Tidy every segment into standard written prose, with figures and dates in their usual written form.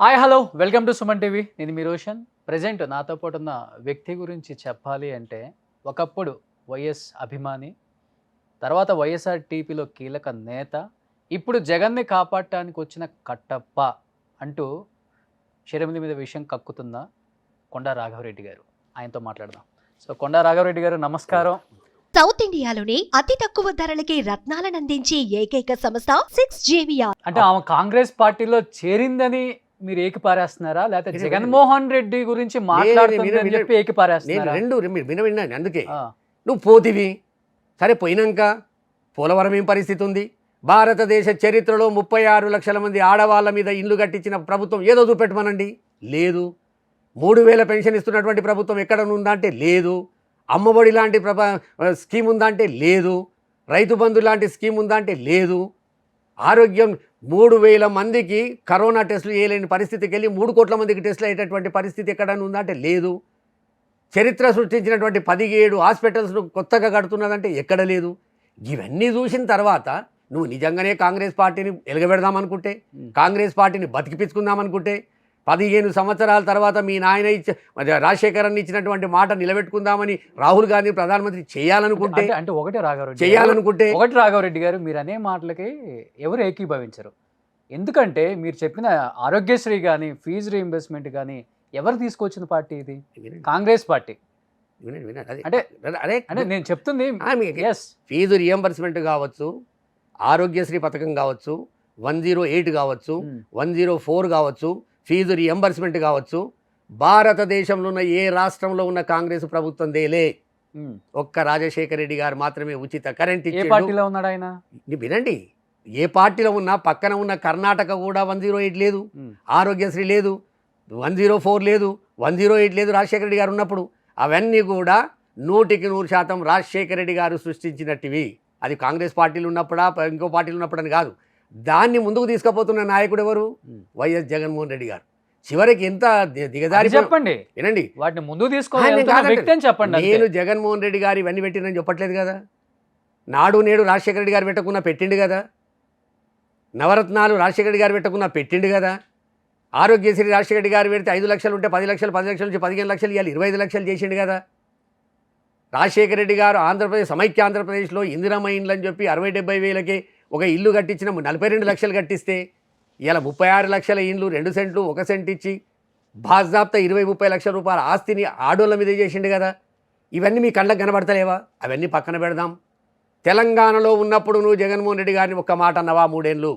Hi hello welcome to Suman TV. నేను మీ Roshan. Present నాతో పాటు ఉన్న వ్యక్తి గురించి చెప్పాలి అంటే ఒకప్పుడు వైఎస్ అభిమాని, తర్వాత వైఎస్ఆర్ టీపీలో కీలక నేత, ఇప్పుడు జగన్ని కాపాడటానికి వచ్చిన కట్టప్ప అంటూ షర్మిల మీద విషయం కక్కుతున్న కొండా రాఘవరెడ్డి గారు. ఆయనతో మాట్లాడదాం. సో కొండా రాఘవరెడ్డి గారు నమస్కారం. సౌత్ ఇండియాలోని అతి తక్కువ ధరలకి రత్నాలను అందించే ఏకైక సంస్థ 6JVR. అంటే ఆమె కాంగ్రెస్ పార్టీలో చేరిందని మీరు ఏకిపారేస్తున్నారా, లేకపోతే జగన్మోహన్ రెడ్డి గురించి మాట్లాడుతుందని చెప్పి ఏకిపారేస్తున్నారా? రెండు వినండి. అందుకే నువ్వు పోతివి సరే, పోయినాక పోలవరం ఏం పరిస్థితి ఉంది? భారతదేశ చరిత్రలో 36 లక్షల మంది ఆడవాళ్ళ మీద ఇల్లు కట్టించిన ప్రభుత్వం ఏదో చూపెట్టమనండి. లేదు. 3000 పెన్షన్ ఇస్తున్నటువంటి ప్రభుత్వం ఎక్కడ ఉందా అంటే లేదు. అమ్మఒడి లాంటి స్కీమ్ ఉందా అంటే లేదు. రైతు బంధు లాంటి స్కీమ్ ఉందా అంటే లేదు. ఆరోగ్యం 3000 మందికి కరోనా టెస్టులు వేయలేని పరిస్థితికి వెళ్ళి 3 కోట్ల మందికి టెస్టులు అయ్యేటటువంటి పరిస్థితి ఎక్కడన్నా ఉందా అంటే లేదు. చరిత్ర సృష్టించినటువంటి 17 హాస్పిటల్స్ను కొత్తగా కడుతున్నదంటే ఎక్కడ లేదు. ఇవన్నీ చూసిన తర్వాత నువ్వు నిజంగానే కాంగ్రెస్ పార్టీని ఎలగబెడదామనుకుంటే, కాంగ్రెస్ పార్టీని బతికిపించుకుందామనుకుంటే, 15 సంవత్సరాల తర్వాత మీ నాయన రాజశేఖరన్ ఇచ్చినటువంటి మాట నిలబెట్టుకుందామని రాహుల్ గాంధీ ప్రధానమంత్రి చేయాలనుకుంటే అంటే ఒకటి రాఘవరెడ్డి గారు మీరు అనే మాటలకి ఎవరు ఏకీభవించరు. ఎందుకంటే మీరు చెప్పిన ఆరోగ్యశ్రీ కానీ, ఫీజు రీయింబర్స్మెంట్ కానీ ఎవరు తీసుకొచ్చిన పార్టీ ఇది? కాంగ్రెస్ పార్టీ. అంటే నేను చెప్తుంది ఫీజు రియంబర్స్మెంట్ కావచ్చు, ఆరోగ్యశ్రీ పథకం కావచ్చు, 108 కావచ్చు, 104 కావచ్చు, ఫీజు రియంబర్స్మెంట్ కావచ్చు, భారతదేశంలో ఉన్న ఏ రాష్ట్రంలో ఉన్న కాంగ్రెస్ ప్రభుత్వం దేలే. ఒక్క రాజశేఖర రెడ్డి గారు మాత్రమే ఉచిత కరెంట్ పార్టీలో ఉన్నాడు ఆయన. వినండి, ఏ పార్టీలో ఉన్నా పక్కన ఉన్న కర్ణాటక కూడా 108 లేదు, ఆరోగ్యశ్రీ లేదు, 104 లేదు, 108 లేదు రాజశేఖర రెడ్డి గారు ఉన్నప్పుడు. అవన్నీ కూడా 100% రాజశేఖర రెడ్డి గారు సృష్టించినట్టువి. అది కాంగ్రెస్ పార్టీలు ఉన్నప్పుడా ఇంకో పార్టీలు ఉన్నప్పుడు అని కాదు. దాన్ని ముందుకు తీసుకుపోతున్న నాయకుడు ఎవరు? వైఎస్ జగన్మోహన్ రెడ్డి గారు. చివరికి ఎంత దిగజారి చెప్పండి. వినండి, వాటిని ముందుకు తీసుకోవాలి చెప్పండి. నేను జగన్మోహన్ రెడ్డి గారు ఇవన్నీ పెట్టినని చెప్పట్లేదు కదా. నాడు నేడు రాజశేఖర రెడ్డి గారు పెట్టకున్నా పెట్టిండు కదా. నవరత్నాలు రాజశేఖర రెడ్డి గారు పెట్టకున్నా పెట్టిండు కదా. ఆరోగ్యశ్రీ రాజశేఖర రెడ్డి గారు పెడితే 5 లక్షలు ఉంటే 10 లక్షలు, 10 లక్షల నుంచి 15 లక్షలు ఇవ్వాలి, 25 లక్షలు చేసిండు కదా. రాజశేఖర రెడ్డి గారు ఆంధ్రప్రదేశ్ సమైక్య ఆంధ్రప్రదేశ్లో ఇందిరమ్మ ఇండ్లు అని చెప్పి 60-70 వేలకే ఒక ఇల్లు కట్టించిన 42 లక్షలు కట్టిస్తే ఇలా 36 లక్షల ఇండ్లు 2 సెంట్లు 1 సెంట్ ఇచ్చి బాజాబ్తా 20-30 లక్షల రూపాయల ఆస్తిని ఆడోళ్ళ మీద చేసిండు కదా. ఇవన్నీ మీ కళ్ళకు కనబడతలేవా? అవన్నీ పక్కన పెడదాం. తెలంగాణలో ఉన్నప్పుడు నువ్వు జగన్మోహన్ రెడ్డి గారిని ఒక్క మాట అన్నవా? 3 ఏళ్ళు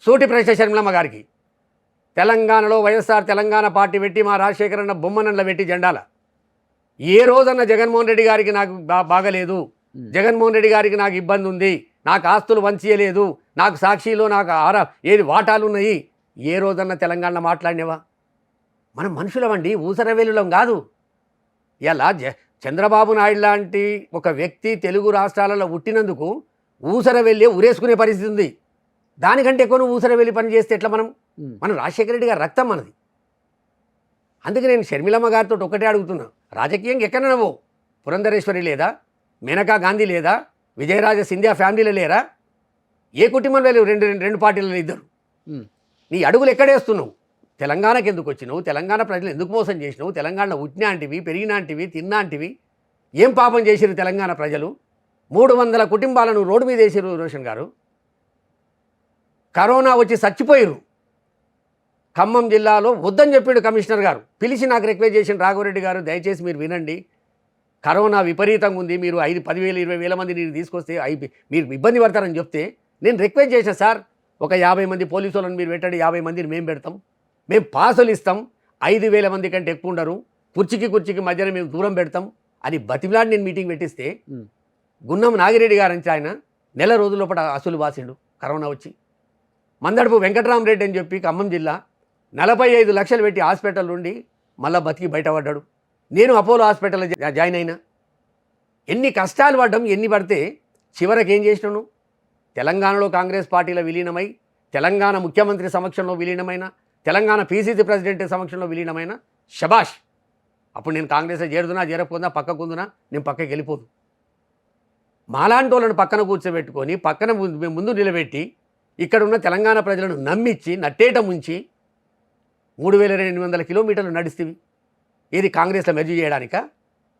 సూటి ప్రశ్న షర్మిలమ్మ గారికి. తెలంగాణలో వైఎస్ఆర్ తెలంగాణ పార్టీ పెట్టి మా రాజశేఖరన్న బొమ్మనంలో పెట్టి జెండాల ఏ రోజన్న జగన్మోహన్ రెడ్డి గారికి నాకు బాగలేదు, జగన్మోహన్ రెడ్డి గారికి నాకు ఇబ్బంది ఉంది, నాకు ఆస్తులు వంచేయలేదు, నాకు సాక్షిలో నాకు ఏది వాటాలు ఉన్నాయి, ఏ రోజన్న తెలంగాణ మాట్లాడినవా? మనం మనుషులమండి, ఊసరవేలులం కాదు. ఇలా చంద్రబాబు నాయుడు లాంటి ఒక వ్యక్తి తెలుగు రాష్ట్రాలలో పుట్టినందుకు ఊసరవెల్లి ఉరేసుకునే పరిస్థితి ఉంది. దానికంటే ఎక్కువ ఊసరవెల్లి పని చేస్తే ఎట్లా? మనం రాజశేఖర రెడ్డి గారి రక్తం మనది. అందుకే నేను షర్మిలమ్మ గారితో ఒకటే అడుగుతున్నా, రాజకీయంగా ఎక్కడనవో పురంధరేశ్వరి లేదా, మేనకా గాంధీ లేదా, విజయరాజ సింధియా ఫ్యామిలీలో లేరా? ఏ కుటుంబంలో లేవు రెండు పార్టీలలో ఇద్దరు. నీ అడుగులు ఎక్కడేస్తున్నావు? తెలంగాణకి ఎందుకు వచ్చినావు? తెలంగాణ ప్రజలు ఎందుకు మోసం చేసినావు? తెలంగాణలో ఉట్టినాంటివి, పెరిగినాంటివి, తిన్నాంటివి ఏం పాపం చేసిరు తెలంగాణ ప్రజలు? 300 కుటుంబాలను రోడ్డు మీద వేసిరు రోషన్ గారు. కరోనా వచ్చి చచ్చిపోయారు. ఖమ్మం జిల్లాలో వద్దని చెప్పాడు కమిషనర్ గారు. పిలిచి నాకు రిక్వెస్ట్ చేసిన రాఘవరెడ్డి గారు, దయచేసి మీరు వినండి, కరోనా విపరీతంగా ఉంది, మీరు 10,000 20,000 మంది నేను తీసుకొస్తే మీరు ఇబ్బంది పడతారని చెప్తే నేను రిక్వెస్ట్ చేసిన, సార్ ఒక 50 మంది పోలీసు వాళ్ళని మీరు పెట్టండి, 50 మందిని మేము పెడతాం, మేము పాసులు ఇస్తాం, 5,000 మంది కంటే ఎక్కువ ఉండరు, కుర్చీకి మధ్యన మేము దూరం పెడతాం అని బతిమిలాడి నేను మీటింగ్ పెట్టిస్తే గున్నం నాగిరెడ్డి గారు అంటే ఆయన నెల రోజుల లోపల అసలు బాసిండు కరోనా వచ్చి. మందడపు వెంకటరామరెడ్డి అని చెప్పి ఖమ్మం జిల్లా 45 లక్షలు పెట్టి హాస్పిటల్ నుండి మళ్ళీ బతికి బయటపడ్డాడు. నేను అపోలో హాస్పిటల్లో జాయిన్ అయినా. ఎన్ని కష్టాలు పడ్డాం, ఎన్ని పడితే చివరికి ఏం చేసినాను? తెలంగాణలో కాంగ్రెస్ పార్టీలో విలీనమై, తెలంగాణ ముఖ్యమంత్రి సమక్షంలో విలీనమైన, తెలంగాణ పీసీసీ ప్రెసిడెంట్ సమక్షంలో విలీనమైన శబాష్. అప్పుడు నేను కాంగ్రెస్లో చేరకపోదా, పక్కకుందునా, నేను పక్కకి వెళ్ళిపోదు. మాలాంటి వాళ్ళని పక్కన కూర్చోబెట్టుకొని పక్కన ముందు నిలబెట్టి ఇక్కడ ఉన్న తెలంగాణ ప్రజలను నమ్మించి నట్టేట ముంచి 3200 కిలోమీటర్లు నడిస్తేవి ఏది కాంగ్రెస్లో మెర్జీ చేయడానిక?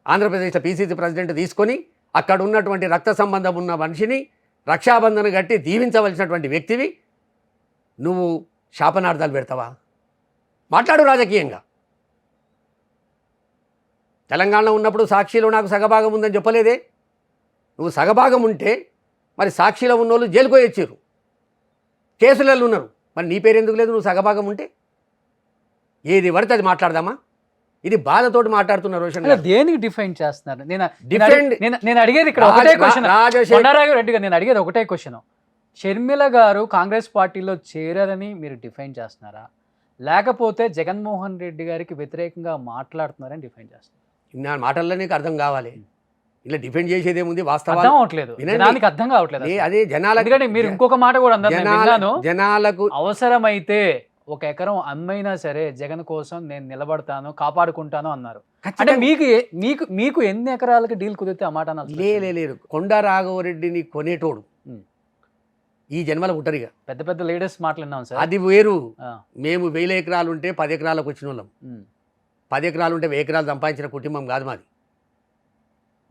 ఆంధ్రప్రదేశ్లో పీసీసీ ప్రెసిడెంట్ తీసుకొని అక్కడ ఉన్నటువంటి రక్త సంబంధం ఉన్న మనిషిని రక్షాబంధన కట్టి దీవించవలసినటువంటి వ్యక్తివి నువ్వు శాపనార్థాలు పెడతావా? మాట్లాడు రాజకీయంగా. తెలంగాణలో ఉన్నప్పుడు సాక్షిలో నాకు సగభాగం ఉందని చెప్పలేదే? నువ్వు సగభాగం ఉంటే మరి సాక్షిలో ఉన్నోళ్ళు జైలుకు వచ్చారు, కేసులలో ఉన్నారు, మరి నీ పేరు ఎందుకు లేదు? నువ్వు సగభాగం ఉంటే ఏది పడితే అది మాట్లాడదామా? ఇది బాధతోటి మాట్లాడుతున్నారు రోషన్ గారు. దేనికి డిఫైన్ చేస్తున్నారు? Defend- నేను అడిగేది ఇక్కడ ఒకటే క్వశ్చన్, రాజశేఖర్ కొండారావు రెడ్డి గారు, నేను అడిగేది ఒకటే క్వశ్చన్. షర్మిల గారు కాంగ్రెస్ పార్టీలో చేరారని మీరు డిఫైన్ చేస్తున్నారా, లేకపోతే జగన్మోహన్ రెడ్డి గారికి వ్యతిరేకంగా మాట్లాడుతున్నారని డిఫైన్ చేస్తున్నారు? నా మాటల్లో నీకు అర్థం కావాలి. ఇలా డిఫెండ్ చేసేది ఏముంది? అర్థం వాస్తవాలు అవట్లేదు, వినండి. జనానికి అర్థం కావట్లేదు అసలు. అదే జనాలకు ఎందుకంటే మీరు ఇంకొక మాట కూడా అన్నారు, నేను విన్నాను. జనాలకు అవసరమైతే 1 ఎకరం అమ్మైనా సరే జగన్ కోసం నేను నిలబడతాను, కాపాడుకుంటాను అన్నారు. అంటే మీకు ఎన్ని ఎకరాలకి డీల్ కుదిరితే ఆ మాట అనాల్సి వచ్చింది? లేదు కొండా రాఘవరెడ్డిని కొనేటోడు ఉమ్. ఈ జన్మల పుట్టరిగా. పెద్ద పెద్ద లీడర్స్ మాట్లాడినాం సార్. అది వేరు. ఆ, మేము 1000 ఎకరాలు ఉంటే 10 ఎకరాలకు వచ్చిన వాళ్ళం. ఉమ్, 10 ఎకరాలు ఉంటే 1000 ఎకరాలు సంపాదించిన కుటుంబం కాదు మాది.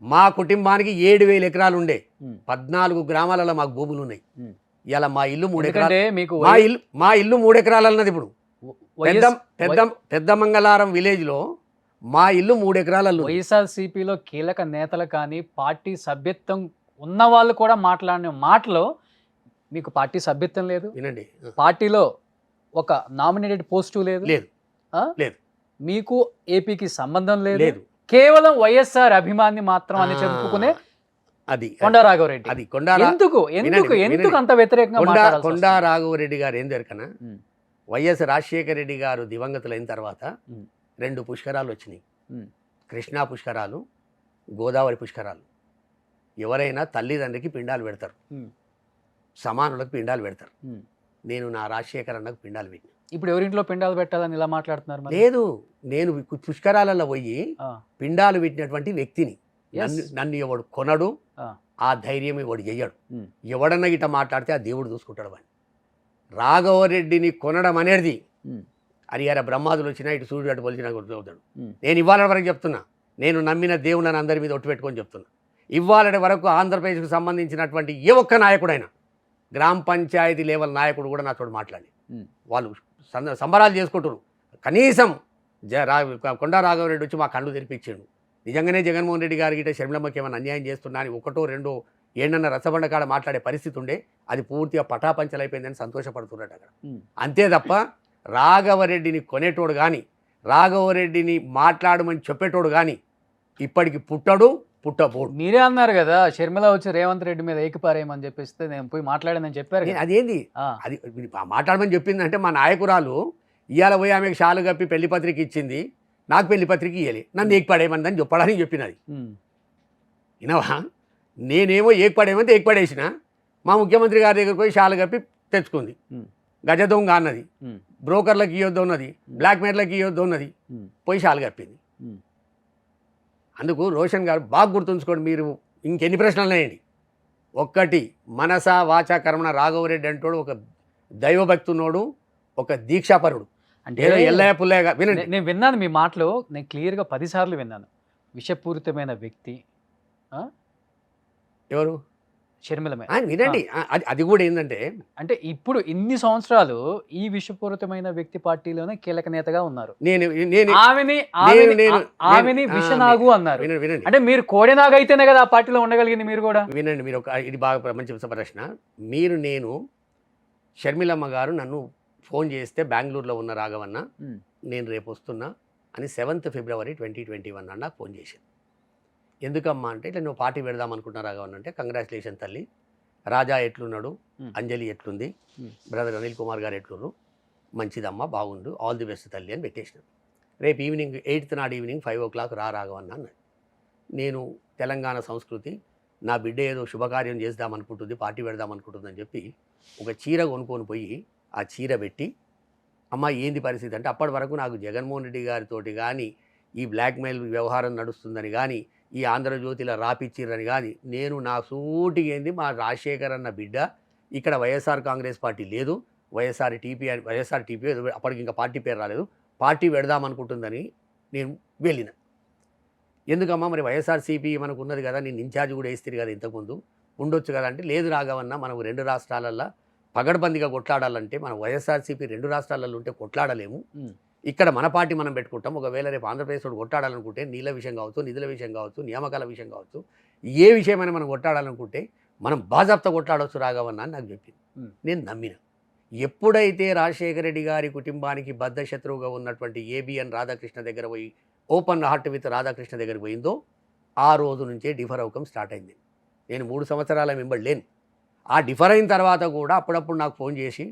మా కుటుంబానికి 7000 ఎకరాలు ఉండే, ఉమ్, 14 గ్రామాలలో మాకు భూములు ఉన్నాయి. ఉమ్. ఇలా మా ఇల్లు 3 ఎకరాలు. ఎందుకంటే మీకు మా ఇల్లు 3 ఎకరాలు అన్నది ఇప్పుడు వైఎస్- పెద్ద మంగళారం విలేజ్లో మా ఇల్లు 3 ఎకరాలలో ఉంది. వైఎస్ఆర్సీపీలో కీలక నేతలు కానీ పార్టీ సభ్యత్వం ఉన్న వాళ్ళు కూడా మాట్లాడిన మాటలో మీకు పార్టీ సభ్యత్వం లేదు, వినండి. పార్టీలో ఒక నామినేటెడ్ పోస్టు లేదు, లేదు ఆ? లేదు. మీకు ఏపీకి సంబంధం లేదు, లేదు. కేవలం వైఎస్ఆర్ అభిమాని మాత్రం అని చెప్పుకునే అది కొండా రాఘవరెడ్డి. అది కొండా ఎందుకు ఎందుకు వినండి, ఎందుకు వినండి. అంత వ్యతిరేకంగా మాట్లాడాల్సి కొండా వస్తుంది? రాఘవరెడ్డి గారు ఏం దొరకనా, ఉమ్, వైఎస్ రాజశేఖర రెడ్డి గారు దివంగతులైన తర్వాత ఉమ్. 2 పుష్కరాలు వచ్చినాయి. ఉమ్, కృష్ణా పుష్కరాలు, గోదావరి పుష్కరాలు. ఎవరైనా తల్లిదండ్రికి పిండాలు పెడతారు, ఉమ్, సమానులకు పిండాలు పెడతారు. ఉమ్. నేను నా రాజశేఖర్ అన్నకు పిండాలు పెట్టిన. ఇప్పుడు ఎవరింట్లో పిండాలు పెట్టాలని ఇలా మాట్లాడుతున్నారు మరి? లేదు, నేను పుష్కరాలలో పోయి ఆ, పిండాలు పెట్టినటువంటి వ్యక్తిని. Yes. నన్ను ఎవడు కొనడు, ఆ, ఆ ధైర్యం ఎవడు చెయ్యడు. ఉమ్, ఎవడన్నా గిట్ట మాట్లాడితే ఆ దేవుడు చూసుకుంటాడు అని. రాఘవరెడ్డిని కొనడం అనేది ఉమ్, హరిహర బ్రహ్మాదులు వచ్చినా ఇటు సూర్యుడు అటు పొలిచినా కొడుతాడు. ఉమ్. నేను ఇవాళ వరకు చెప్తున్నా, నేను నమ్మిన దేవుళ్ళని అందరి మీద ఒట్టు పెట్టుకొని చెప్తున్నా. ఇవాళ వరకు ఆంధ్రప్రదేశ్కు సంబంధించినటువంటి ఏ ఒక్క నాయకుడైనా, గ్రామ పంచాయతీ లెవెల్ నాయకుడు కూడా నాతో మాట్లాడి ఉమ్. వాళ్ళు సంబరాలు చేసుకుంటున్నారు. కనీసం కొండా రాఘవరెడ్డి వచ్చి మా కళ్ళు తెరిపించాడు. నిజంగానే జగన్మోహన్ రెడ్డి గారికి ఇట్లా షర్మిలమ్మకి ఏమైనా అన్యాయం చేస్తున్నా అని 1, 2 ఏడన్న రసబండ కాడ మాట్లాడే పరిస్థితి ఉండే, అది పూర్తిగా పటాపంచలైపోయిందని సంతోషపడుతున్నాడు అక్కడ. ఉమ్. అంతే తప్ప రాఘవరెడ్డిని కొనేటోడు కానీ, రాఘవరెడ్డిని మాట్లాడమని చెప్పేటోడు కానీ ఇప్పటికి పుట్టబోడు. మీరే అన్నారు కదా షర్మిల వచ్చి రేవంత్ రెడ్డి మీద ఏకిపారేయమని చెప్పిస్తే నేను పోయి మాట్లాడానని చెప్పారు కదా. అదేంది ఆ, అది మాట్లాడమని చెప్పిందంటే మా నాయకురాలు ఇవాళ పోయి ఆమెకు షాలు కప్పి పెళ్లి పత్రిక ఇచ్చింది, నాకు పెళ్లి పత్రిక ఇవ్వాలి, నన్ను ఏకపడేయమని చెప్పడానికి చెప్పినది. ఉమ్, వినవా? నేనేమో ఏకపడేయమంటే ఏకపడేసిన, మా ముఖ్యమంత్రి గారి దగ్గరికి పోయి షాలు కప్పి తెచ్చుకుంది. ఉమ్, గజ దొంగ అన్నది, ఉమ్, బ్రోకర్లకు ఇవ్వద్దు ఉన్నది, బ్లాక్మెయిల్లకు ఇవ్వద్దు ఉన్నది, ఉమ్, పోయి షాలు కప్పింది. ఉమ్. అందుకు రోషన్ గారు బాగా గుర్తుంచుకోండి. మీరు ఇంకెన్ని ప్రశ్నలు వేయండి. 1 మనస వాచ కర్మణ రాఘవరెడ్డి అంటోడు ఒక దైవభక్తునోడు, ఒక దీక్షాపరుడు. అంటే ఏదో ఎల్లయ్య పుల్లయ్యగా వినండి. నేను విన్నాను మీ మాటలో, నేను క్లియర్గా 10 సార్లు విన్నాను. విషపూరితమైన వ్యక్తి ఎవరు? షర్మిలమే. వినండి. అది కూడా ఏంటంటే అంటే ఇప్పుడు ఇన్ని సంవత్సరాలు ఈ విషపూరితమైన వ్యక్తి పార్టీలోనే కీలక నేతగా ఉన్నారు. ఆమెని విషనాగు అన్నారు. వినండి అంటే మీరు కోడెనాగు అయితేనే కదా ఆ పార్టీలో ఉండగలిగింది మీరు కూడా. వినండి. మీరు ఇది బాగా మంచి ప్రశ్న. నేను షర్మిలమ్మ గారు నన్ను ఫోన్ చేస్తే బెంగళూరులో ఉన్న రాఘవన్న నేను రేపు వస్తున్నా అని 7th February 2021 నాకు ఫోన్ చేసింది. ఎందుకమ్మా అంటే ఇట్లా నువ్వు పార్టీ పెడదాం అనుకుంటున్నా రాఘవన్ అంటే, కంగ్రాచులేషన్ తల్లి, రాజా ఎట్లున్నాడు, అంజలి ఎట్లుంది, బ్రదర్ అనిల్ కుమార్ గారు ఎట్లున్నారు, మంచిదమ్మా, బాగుండు, ఆల్ ది బెస్ట్ తల్లి అని పెట్టేసినాను. రేపు ఈవినింగ్ 8th నాడు ఈవినింగ్ 5 o'clock రాఘవన్న అన్నాడు. నేను తెలంగాణ సంస్కృతి, నా బిడ్డ ఏదో శుభకార్యం చేద్దామనుకుంటుంది, పార్టీ పెడదామనుకుంటుంది అని చెప్పి ఒక చీర కొనుక్కొని పోయి ఆ చీర పెట్టి, అమ్మ ఏంది పరిస్థితి అంటే, అప్పటి వరకు నాకు జగన్మోహన్ రెడ్డి గారితోటి కానీ ఈ బ్లాక్మెయిల్ వ్యవహారం నడుస్తుందని కానీ, ఈ ఆంధ్రజ్యోతిలో రాపిచ్చిర్రని కానీ, నేను నా సూటికి ఏంది మా రాజశేఖర్ అన్న బిడ్డ, ఇక్కడ వైఎస్ఆర్ కాంగ్రెస్ పార్టీ లేదు, వైఎస్ఆర్ టీపీ ఏదో అప్పటికి ఇంకా పార్టీ పేరు రాలేదు, పార్టీ పెడదామనుకుంటుందని నేను వెళ్ళిన. ఎందుకమ్మా మరి వైఎస్ఆర్సీపీ మనకు ఉన్నది కదా, నేను ఇన్ఛార్జ్ కూడా వేస్తుంది కదా ఇంతకుముందు, ఉండొచ్చు కదా అంటే, లేదు రాఘవన్న మనం 2 రాష్ట్రాలల్లో పగడ్బందీగా కొట్లాడాలంటే మనం వైఎస్ఆర్సీపీ 2 రాష్ట్రాలలో ఉంటే కొట్లాడలేము, ఇక్కడ మన పార్టీ మనం పెట్టుకుంటాం. ఒకవేళ రేపు ఆంధ్రప్రదేశ్లో కొట్లాడాలనుకుంటే నీళ్ళ విషయం కావచ్చు, నిధుల విషయం కావచ్చు, నియామకాల విషయం కావచ్చు, ఏ విషయమైనా మనం కొట్లాడాలనుకుంటే మనం బాజాప్తా కొట్లాడవచ్చు రాఘవన్న అని నాకు చెప్పింది. నేను నమ్మిన. ఎప్పుడైతే రాజశేఖర రెడ్డి గారి కుటుంబానికి బద్ధ శత్రువుగా ఉన్నటువంటి ఏబిఎన్ రాధాకృష్ణ దగ్గర పోయి ఓపెన్ హార్ట్ విత్ రాధాకృష్ణ దగ్గరికి పోయిందో ఆ రోజు నుంచే డిఫర్ అవ్వకం స్టార్ట్ అయింది. నేను 3 సంవత్సరాల మెంబర్ లేను. ఆ డిఫర్ అయిన తర్వాత కూడా అప్పుడప్పుడు నాకు ఫోన్ చేసి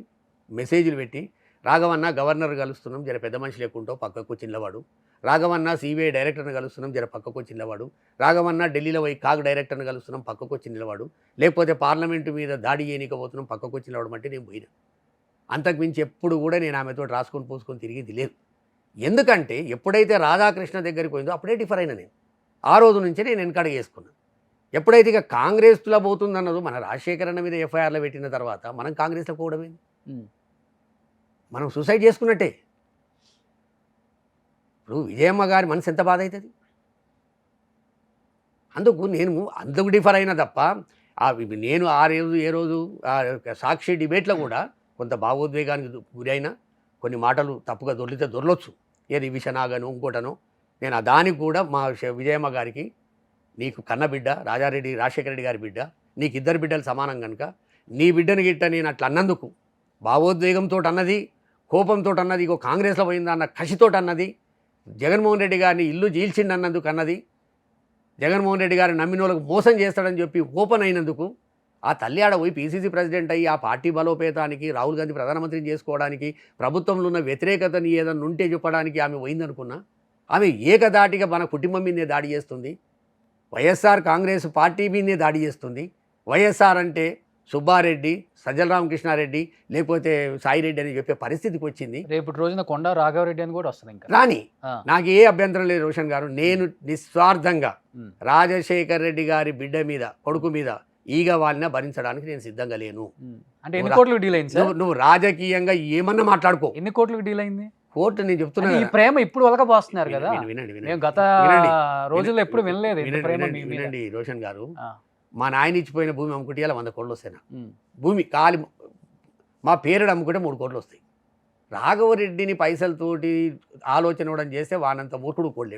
మెసేజ్లు పెట్టి, రాఘవన్న గవర్నర్ కలుస్తున్నాం, జర పెద్ద మనిషి లేకుంటావు పక్కకు చిన్నవాడు, రాఘవన్న సిబిఐ డైరెక్టర్ని కలుస్తున్నాం, జర పక్కకు చిన్నవాడు, రాఘవన్న ఢిల్లీలో పోయి కాగ్ డైరెక్టర్ని కలుస్తున్నాం, పక్కకు చిన్నవాడు, లేకపోతే పార్లమెంటు మీద దాడి చేయనీకపోతున్నాం, పక్కకు చిన్నవాడు అంటే నేను పోయినా. అంతకు మించి ఎప్పుడు కూడా నేను ఆమెతో రాసుకొని పూసుకొని తిరిగింది లేదు. ఎందుకంటే ఎప్పుడైతే రాధాకృష్ణ దగ్గరికి పోయిందో అప్పుడే డిఫర్ అయినా నేను. ఆ రోజు నుంచే నేను వెనకడుగు వేసుకున్నాను. ఎప్పుడైతే ఇక కాంగ్రెస్లో పోతుందన్నదో, మన రాజశేఖర్ అన్న మీద ఎఫ్ఐఆర్లో పెట్టిన తర్వాత మనం కాంగ్రెస్లో పోవడమేంది, మనం సూసైడ్ చేసుకున్నట్టే. ఇప్పుడు విజయమ్మ గారి మనసు ఎంత బాధ అవుతుంది. అందుకు డిఫర్ అయినా తప్ప నేను ఏ రోజు సాక్షి డిబేట్లో కూడా కొంత భావోద్వేగానికి గురైన కొన్ని మాటలు తప్పుగా దొరలొచ్చు, ఏది విషనాగను ఇంకోటను. నేను దానికి కూడా మా విజయమ్మ గారికి, నీకు కన్నబిడ్డ రాజశేఖర రెడ్డి గారి బిడ్డ, నీకు 2 బిడ్డలు సమానం కనుక నీ బిడ్డను గిట్ట నేను అట్లా అన్నందుకు భావోద్వేగంతో అన్నది, కోపంతో అన్నది, ఇగో కాంగ్రెస్లో పోయిందా అన్న కసితో అన్నది, జగన్మోహన్ రెడ్డి గారిని ఇల్లు చీల్చిండి అన్నందుకు అన్నది, జగన్మోహన్ రెడ్డి గారిని నమ్మిన వాళ్ళకు మోసం చేస్తాడని చెప్పి ఓపెన్ అయినందుకు, ఆ తల్లి ఆడ పోయి పీసీసీ ప్రెసిడెంట్ అయ్యి ఆ పార్టీ బలోపేతానికి, రాహుల్ గాంధీ ప్రధానమంత్రిని చేసుకోవడానికి, ప్రభుత్వంలో ఉన్న వ్యతిరేకతని ఏదన్నా ఉంటే చెప్పడానికి ఆమె పోయిందనుకున్నా, ఆమె ఏకదాటిగా మన కుటుంబం మీదే దాడి చేస్తుంది, వైఎస్ఆర్ కాంగ్రెస్ పార్టీ మీదే దాడి చేస్తుంది. వైఎస్ఆర్ అంటే సుబ్బారెడ్డి, సజ్జల రామకృష్ణారెడ్డి, లేకపోతే సాయిరెడ్డి అని చెప్పే పరిస్థితికి వచ్చింది. రేపటి రోజున కొండా రాఘవరెడ్డి అని కూడా వస్తుంది. ఇంకా రాని నాకు ఏ అభ్యంతరం లేదు రోషన్ గారు. నేను నిస్వార్థంగా రాజశేఖర్ రెడ్డి గారి బిడ్డ మీద, కొడుకు మీద ఈగ వాళ్ళని భరించడానికి నేను సిద్ధంగా లేను. అంటే ఎన్ని కోట్లకు డీల్ అయింది సార్? నువ్వు రాజకీయంగా ఏమన్నా మాట్లాడుకో. ఎన్ని కోట్లకు డీల్ అయింది? కోర్టు నేను చెప్తున్నా, ఈ ప్రేమ ఇప్పుడు ఒలకపోస్తున్నారు కదా. వినండి మేము గత రోజుల్లో ఎప్పుడు వినలేదు. వినండి రోషన్ గారు, మా నాయన ఇచ్చిపోయిన భూమి అమ్ముకుంటే 100 కోట్లు వస్తాయి. భూమి కాలి మా పేరుడు అమ్ముకుంటే 3 కోట్లు వస్తాయి. రాఘవరెడ్డిని పైసలతోటి ఆలోచన ఇవ్వడం చేస్తే వానంత మూర్ఖుడు కోడలేడు.